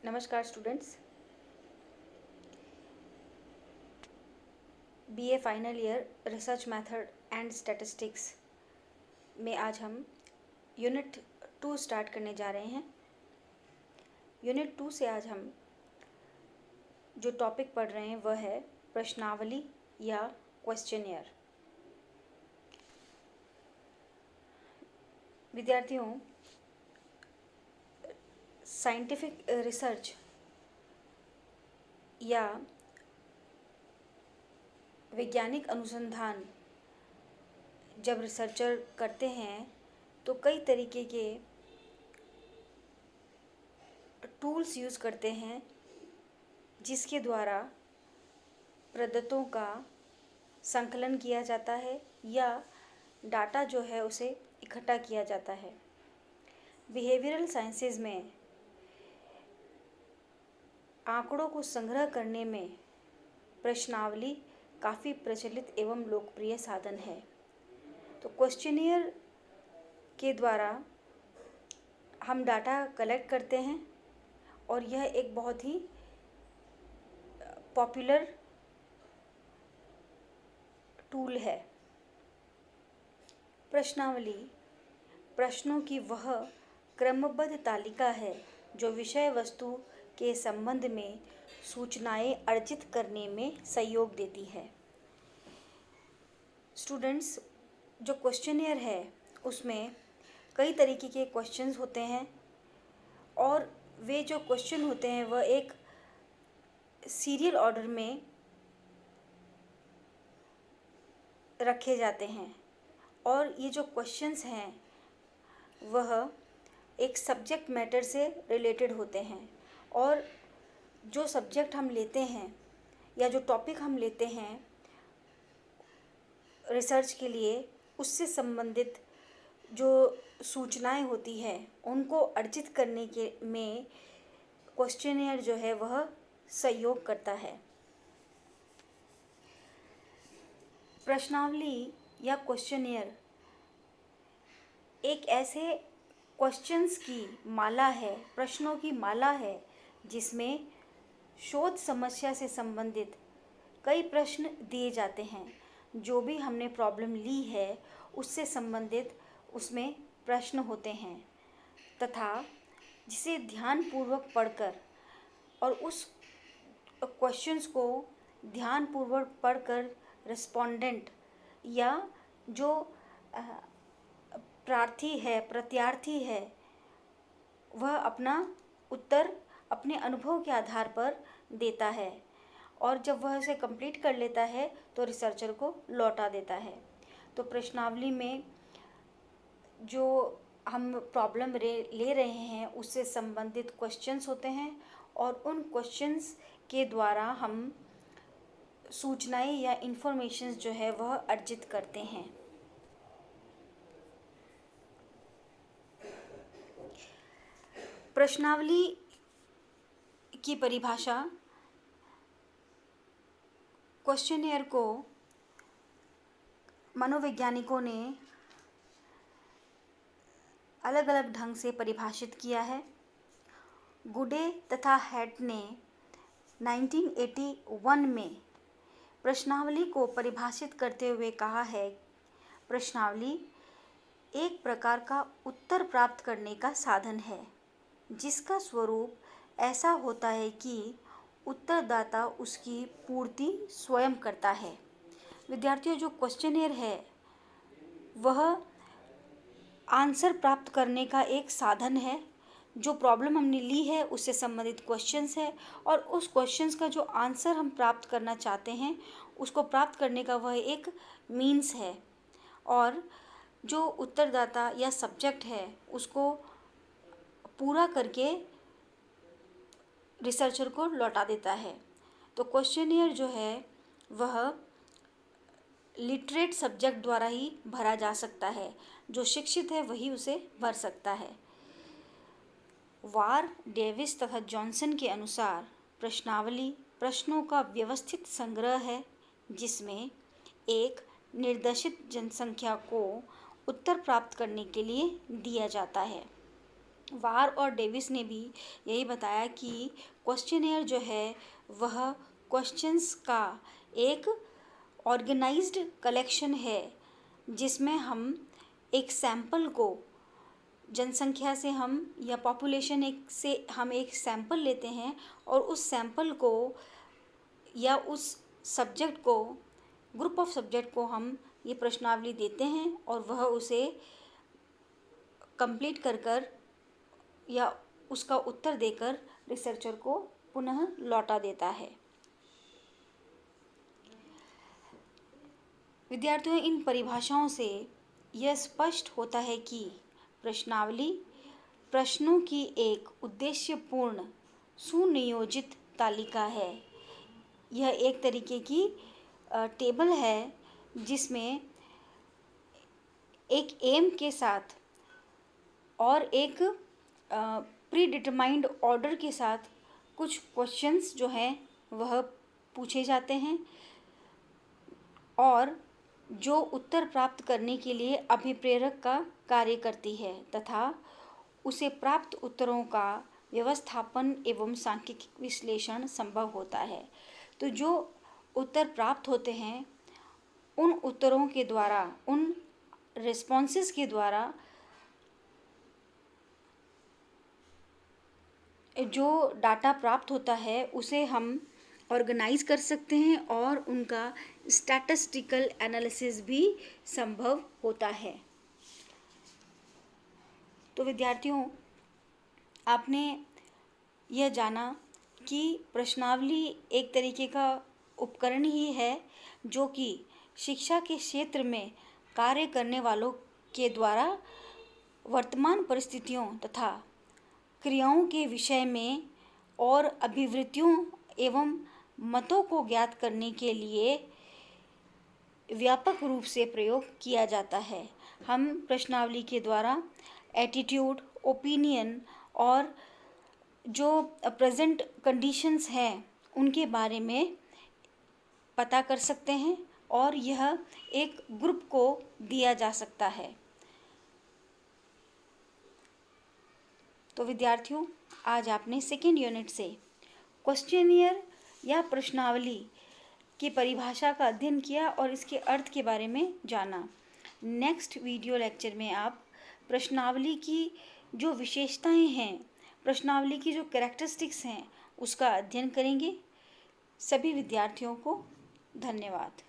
नमस्कार students. BA final year research method and statistics में आज हम यूनिट 2 स्टार्ट करने जा रहे हैं। यूनिट 2 से आज हम जो टॉपिक पढ़ रहे हैं वह है प्रश्नावली या क्वेश्चनियर। विद्यार्थियों, साइंटिफिक रिसर्च या वैज्ञानिक अनुसंधान जब रिसर्चर करते हैं तो कई तरीके के टूल्स यूज़ करते हैं जिसके द्वारा प्रदत्तों का संकलन किया जाता है या डाटा जो है उसे इकट्ठा किया जाता है। बिहेवियरल साइंसेज में आंकड़ों को संग्रह करने में प्रश्नावली काफ़ी प्रचलित एवं लोकप्रिय साधन है। तो क्वेश्चनियर के द्वारा हम डाटा कलेक्ट करते हैं और यह एक बहुत ही पॉपुलर टूल है। प्रश्नावली प्रश्नों की वह क्रमबद्ध तालिका है जो विषय वस्तु के संबंध में सूचनाएं अर्जित करने में सहयोग देती है। स्टूडेंट्स, जो क्वेश्चनियर है उसमें कई तरीके के क्वेश्चंस होते हैं और वे जो क्वेश्चन होते हैं वह एक सीरियल ऑर्डर में रखे जाते हैं और ये जो क्वेश्चंस हैं वह एक सब्जेक्ट मैटर से रिलेटेड होते हैं और जो सब्जेक्ट हम लेते हैं या जो टॉपिक हम लेते हैं रिसर्च के लिए उससे संबंधित जो सूचनाएं होती हैं उनको अर्जित करने के में क्वेश्चनियर जो है वह सहयोग करता है। प्रश्नावली या क्वेश्चनियर एक ऐसे क्वेश्चंस की माला है, प्रश्नों की माला है जिसमें शोध समस्या से संबंधित कई प्रश्न दिए जाते हैं। जो भी हमने प्रॉब्लम ली है उससे संबंधित उसमें प्रश्न होते हैं तथा जिसे ध्यानपूर्वक पढ़कर और उस क्वेश्चंस को ध्यानपूर्वक पढ़कर रिस्पोंडेंट या जो प्रत्यार्थी है वह अपना उत्तर अपने अनुभव के आधार पर देता है और जब वह इसे कंप्लीट कर लेता है तो रिसर्चर को लौटा देता है। तो प्रश्नावली में जो हम प्रॉब्लम ले रहे हैं उससे संबंधित क्वेश्चंस होते हैं और उन क्वेश्चंस के द्वारा हम सूचनाएं या इन्फॉर्मेशंस जो है वह अर्जित करते हैं। प्रश्नावली की परिभाषा क्वेश्चनियर को मनोवैज्ञानिकों ने अलग अलग ढंग से परिभाषित किया है। गुडे तथा हैट ने 1981 में प्रश्नावली को परिभाषित करते हुए कहा है, प्रश्नावली एक प्रकार का उत्तर प्राप्त करने का साधन है जिसका स्वरूप ऐसा होता है कि उत्तरदाता उसकी पूर्ति स्वयं करता है। विद्यार्थियों, जो क्वेश्चनियर है वह आंसर प्राप्त करने का एक साधन है। जो प्रॉब्लम हमने ली है उससे संबंधित क्वेश्चंस है और उस क्वेश्चंस का जो आंसर हम प्राप्त करना चाहते हैं उसको प्राप्त करने का वह एक मीन्स है और जो उत्तरदाता या सब्जेक्ट है उसको पूरा करके रिसर्चर को लौटा देता है। तो क्वेश्चनियर जो है वह लिटरेट सब्जेक्ट द्वारा ही भरा जा सकता है। जो शिक्षित है वही उसे भर सकता है। वार, डेविस तथा जॉनसन के अनुसार प्रश्नावली प्रश्नों का व्यवस्थित संग्रह है जिसमें एक निर्देशित जनसंख्या को उत्तर प्राप्त करने के लिए दिया जाता है। वार और डेविस ने भी यही बताया कि क्वेश्चनेयर जो है वह क्वेश्चंस का एक ऑर्गेनाइज्ड कलेक्शन है, जिसमें हम एक सैंपल को, जनसंख्या से हम या पॉपुलेशन एक से हम एक सैंपल लेते हैं और उस सैंपल को या उस सब्जेक्ट को, ग्रुप ऑफ सब्जेक्ट को हम ये प्रश्नावली देते हैं और वह उसे कंप्लीट कर या उसका उत्तर देकर रिसर्चर को पुनः लौटा देता है। विद्यार्थियों, इन परिभाषाओं से यह स्पष्ट होता है कि प्रश्नावली प्रश्नों की एक उद्देश्यपूर्ण सुनियोजित तालिका है। यह एक तरीके की टेबल है जिसमें एक एम के साथ और एक प्री डिटरमाइंड ऑर्डर के साथ कुछ क्वेश्चंस जो हैं वह पूछे जाते हैं और जो उत्तर प्राप्त करने के लिए अभिप्रेरक का कार्य करती है तथा उसे प्राप्त उत्तरों का व्यवस्थापन एवं सांख्यिकी विश्लेषण संभव होता है। तो जो उत्तर प्राप्त होते हैं उन उत्तरों के द्वारा, उन रिस्पॉन्सेस के द्वारा जो डाटा प्राप्त होता है उसे हम ऑर्गेनाइज कर सकते हैं और उनका स्टैटिस्टिकल एनालिसिस भी संभव होता है। तो विद्यार्थियों, आपने यह जाना कि प्रश्नावली एक तरीके का उपकरण ही है जो कि शिक्षा के क्षेत्र में कार्य करने वालों के द्वारा वर्तमान परिस्थितियों तथा क्रियाओं के विषय में और अभिवृत्तियों एवं मतों को ज्ञात करने के लिए व्यापक रूप से प्रयोग किया जाता है। हम प्रश्नावली के द्वारा एटीट्यूड, ओपिनियन और जो प्रेजेंट कंडीशंस हैं उनके बारे में पता कर सकते हैं और यह एक ग्रुप को दिया जा सकता है। तो विद्यार्थियों, आज आपने सेकेंड यूनिट से क्वेश्चनियर या प्रश्नावली की परिभाषा का अध्ययन किया और इसके अर्थ के बारे में जाना। नेक्स्ट वीडियो लेक्चर में आप प्रश्नावली की जो विशेषताएं हैं, प्रश्नावली की जो कैरेक्टरिस्टिक्स हैं उसका अध्ययन करेंगे। सभी विद्यार्थियों को धन्यवाद।